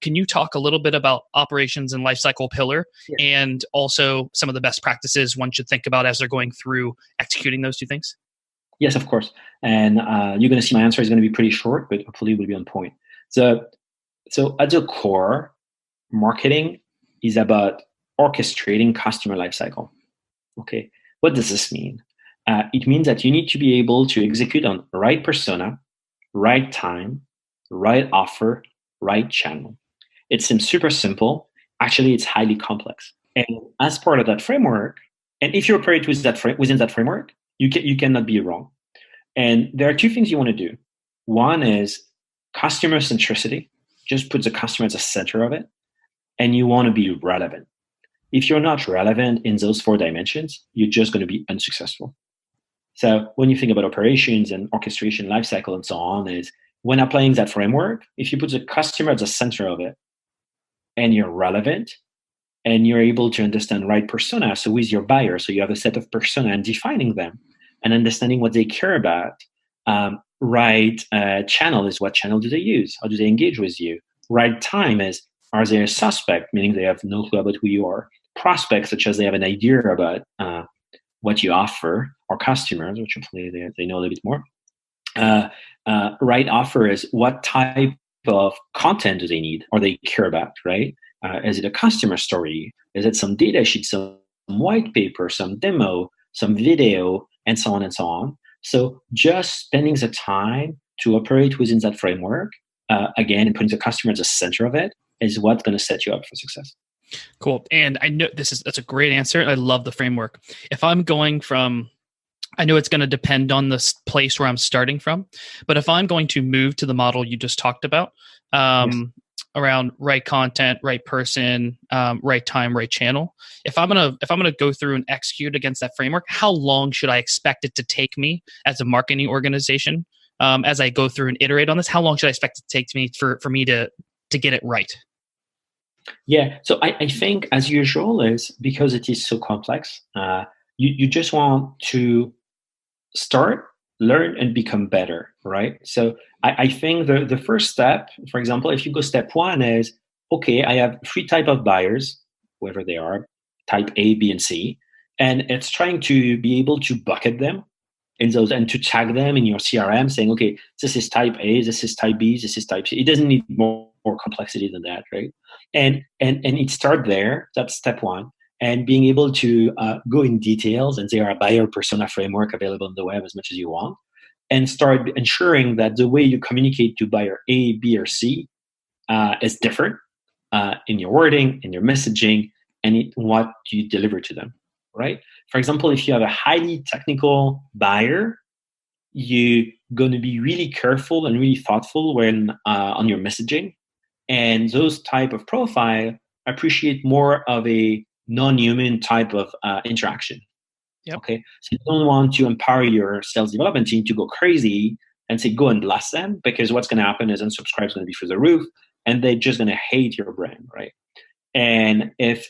can you talk a little bit about operations and lifecycle pillar, Yeah. and also some of the best practices one should think about as they're going through executing those two things? Yes, of course. And you're going to see my answer is going to be pretty short, but hopefully it will be on point. So, so at the core, marketing is about orchestrating customer lifecycle. Okay, what does this mean? It means that you need to be able to execute on right persona, right time, right offer, right channel. It seems super simple. Actually, it's highly complex. And as part of that framework, and if you operate with within that framework, you cannot be wrong. And there are two things you want to do. One is customer centricity, just put the customer at the center of it, and you want to be relevant. If you're not relevant in those four dimensions, you're just going to be unsuccessful. So when you think about operations and orchestration, lifecycle, and so on, is when applying that framework, if you put the customer at the center of it and you're relevant and you're able to understand right persona, so with your buyer, so you have a set of persona and defining them and understanding what they care about. Right channel is what channel do they use? How do they engage with you? Right time is, are they a suspect, meaning they have no clue about who you are? Prospects, such as they have an idea about what you offer, or customers, which hopefully they know a little bit more. Right offer is what type of content do they need or they care about, right? Is it a customer story? Is it some data sheet, some white paper, some demo, some video, and so on and so on? So just spending the time to operate within that framework, again, and putting the customer at the center of it, is what's going to set you up for success. Cool. And I know that's a great answer. I love the framework. If I'm going from, I know it's going to depend on the place where I'm starting from, but if I'm going to move to the model you just talked about, Yes. around right content, right person, right time, right channel, if I'm gonna go through and execute against that framework, how long should I expect it to take me as a marketing organization, as I go through and iterate on this? How long should I expect it to take me for me to get it right? Yeah. So I think, as usual, is because it is so complex, you just want to start, learn, and become better, right? So I think the first step, for example, if you go step one is, okay, I have three type of buyers, whoever they are, type A, B, and C, and it's trying to be able to bucket them in those and to tag them in your CRM, saying, okay, this is type A, this is type B, this is type C. It doesn't need more complexity than that, right? And it start there. That's step one. And being able to go in details, and there are buyer persona framework available on the web as much as you want, and start ensuring that the way you communicate to buyer A, B, or C is different in your wording, in your messaging, and what you deliver to them, right? For example, if you have a highly technical buyer, you're going to be really careful and really thoughtful when on your messaging, and those type of profile appreciate more of a non-human type of interaction. Yep. Okay, so you don't want to empower your sales development team to go crazy and say go and blast them, because what's going to happen is unsubscribe is going to be through the roof, and they're just going to hate your brand, right? And if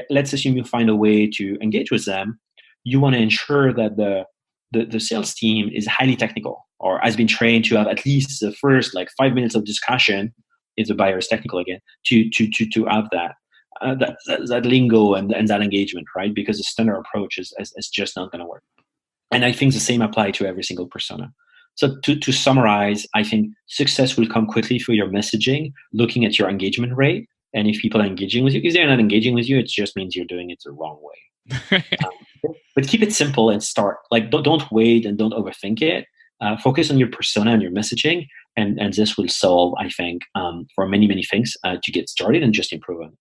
let's assume you find a way to engage with them, you want to ensure that the sales team is highly technical or has been trained to have at least the first like 5 minutes of discussion, if the buyer is technical again, to have that lingo and that engagement, right? Because the standard approach is just not going to work. And I think the same apply to every single persona. So to summarize, I think success will come quickly through your messaging, looking at your engagement rate. And if people are engaging with you, if they're not engaging with you, it just means you're doing it the wrong way. But keep it simple and start. Like don't wait and don't overthink it. Focus on your persona and your messaging, and this will solve, I think, for many things to get started and just improve on it.